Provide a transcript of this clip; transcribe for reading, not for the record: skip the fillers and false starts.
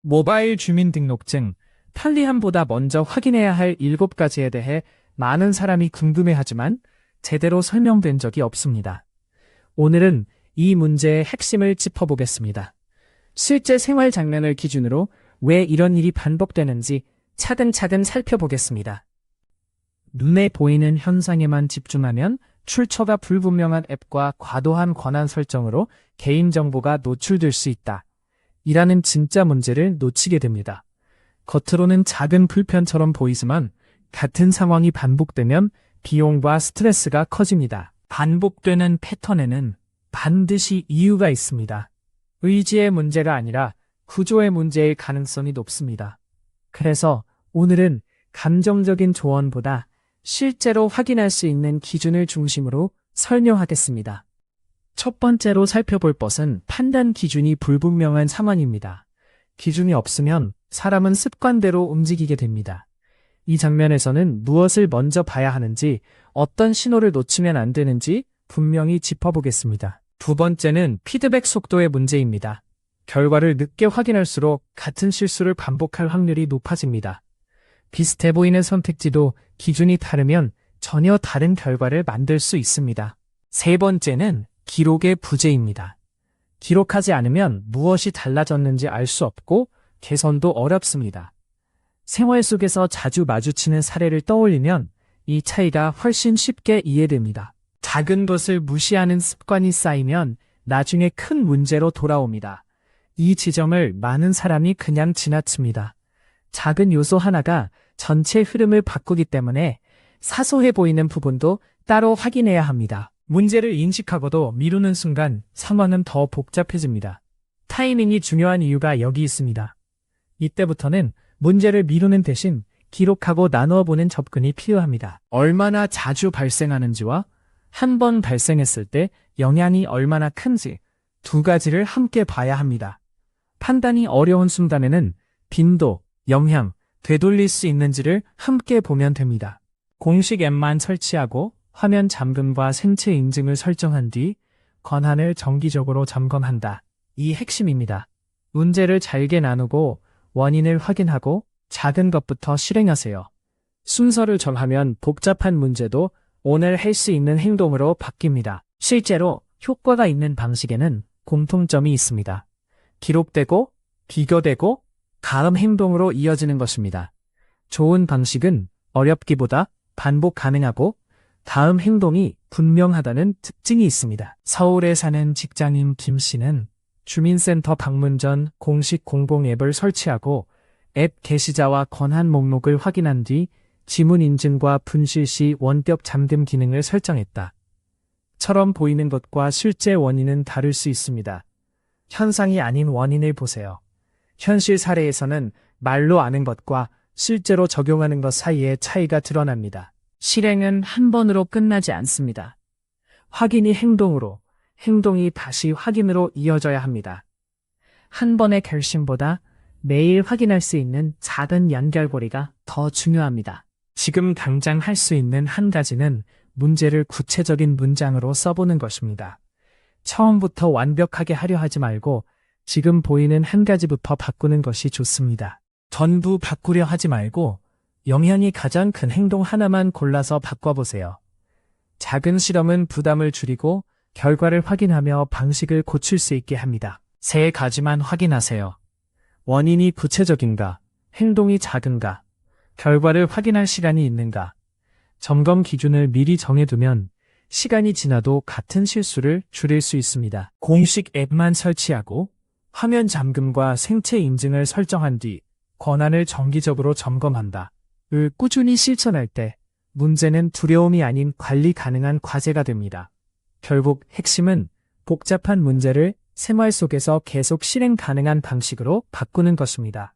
모바일 주민등록증, 편리함보다 먼저 확인해야 할 7가지에 대해 많은 사람이 궁금해하지만 제대로 설명된 적이 없습니다. 오늘은 이 문제의 핵심을 짚어보겠습니다. 실제 생활 장면을 기준으로 왜 이런 일이 반복되는지 차근차근 살펴보겠습니다. 눈에 보이는 현상에만 집중하면 출처가 불분명한 앱과 과도한 권한 설정으로 개인정보가 노출될 수 있다. 이라는 진짜 문제를 놓치게 됩니다. 겉으로는 작은 불편처럼 보이지만 같은 상황이 반복되면 비용과 스트레스가 커집니다. 반복되는 패턴에는 반드시 이유가 있습니다. 의지의 문제가 아니라 구조의 문제일 가능성이 높습니다. 그래서 오늘은 감정적인 조언보다 실제로 확인할 수 있는 기준을 중심으로 설명하겠습니다. 첫 번째로 살펴볼 것은 판단 기준이 불분명한 상황입니다. 기준이 없으면 사람은 습관대로 움직이게 됩니다. 이 장면에서는 무엇을 먼저 봐야 하는지, 어떤 신호를 놓치면 안 되는지 분명히 짚어보겠습니다. 두 번째는 피드백 속도의 문제입니다. 결과를 늦게 확인할수록 같은 실수를 반복할 확률이 높아집니다. 비슷해 보이는 선택지도 기준이 다르면 전혀 다른 결과를 만들 수 있습니다. 세 번째는 기록의 부재입니다. 기록하지 않으면 무엇이 달라졌는지 알 수 없고 개선도 어렵습니다. 생활 속에서 자주 마주치는 사례를 떠올리면 이 차이가 훨씬 쉽게 이해됩니다. 작은 것을 무시하는 습관이 쌓이면 나중에 큰 문제로 돌아옵니다. 이 지점을 많은 사람이 그냥 지나칩니다. 작은 요소 하나가 전체 흐름을 바꾸기 때문에 사소해 보이는 부분도 따로 확인해야 합니다. 문제를 인식하고도 미루는 순간 상황은 더 복잡해집니다. 타이밍이 중요한 이유가 여기 있습니다. 이때부터는 문제를 미루는 대신 기록하고 나누어 보는 접근이 필요합니다. 얼마나 자주 발생하는지와 한 번 발생했을 때 영향이 얼마나 큰지 두 가지를 함께 봐야 합니다. 판단이 어려운 순간에는 빈도, 영향, 되돌릴 수 있는지를 함께 보면 됩니다. 공식 앱만 설치하고 화면 잠금과 생체 인증을 설정한 뒤 권한을 정기적으로 점검한다. 이 핵심입니다. 문제를 잘게 나누고 원인을 확인하고 작은 것부터 실행하세요. 순서를 정하면 복잡한 문제도 오늘 할 수 있는 행동으로 바뀝니다. 실제로 효과가 있는 방식에는 공통점이 있습니다. 기록되고 비교되고 다음 행동으로 이어지는 것입니다. 좋은 방식은 어렵기보다 반복 가능하고 다음 행동이 분명하다는 특징이 있습니다. 서울에 사는 직장인 김 씨는 주민센터 방문 전 공식 공공 앱을 설치하고 앱 게시자와 권한 목록을 확인한 뒤 지문 인증과 분실 시 원격 잠금 기능을 설정했다. 처럼 보이는 것과 실제 원인은 다를 수 있습니다. 현상이 아닌 원인을 보세요. 현실 사례에서는 말로 아는 것과 실제로 적용하는 것 사이의 차이가 드러납니다. 실행은 한 번으로 끝나지 않습니다. 확인이 행동으로, 행동이 다시 확인으로 이어져야 합니다. 한 번의 결심보다 매일 확인할 수 있는 작은 연결고리가 더 중요합니다. 지금 당장 할 수 있는 한 가지는 문제를 구체적인 문장으로 써보는 것입니다. 처음부터 완벽하게 하려 하지 말고 지금 보이는 한 가지부터 바꾸는 것이 좋습니다. 전부 바꾸려 하지 말고 영향이 가장 큰 행동 하나만 골라서 바꿔보세요. 작은 실험은 부담을 줄이고 결과를 확인하며 방식을 고칠 수 있게 합니다. 3가지만 확인하세요. 원인이 구체적인가, 행동이 작은가, 결과를 확인할 시간이 있는가. 점검 기준을 미리 정해두면 시간이 지나도 같은 실수를 줄일 수 있습니다. 공식 앱만 설치하고 화면 잠금과 생체 인증을 설정한 뒤 권한을 정기적으로 점검한다. 을 꾸준히 실천할 때 문제는 두려움이 아닌 관리 가능한 과제가 됩니다. 결국 핵심은 복잡한 문제를 생활 속에서 계속 실행 가능한 방식으로 바꾸는 것입니다.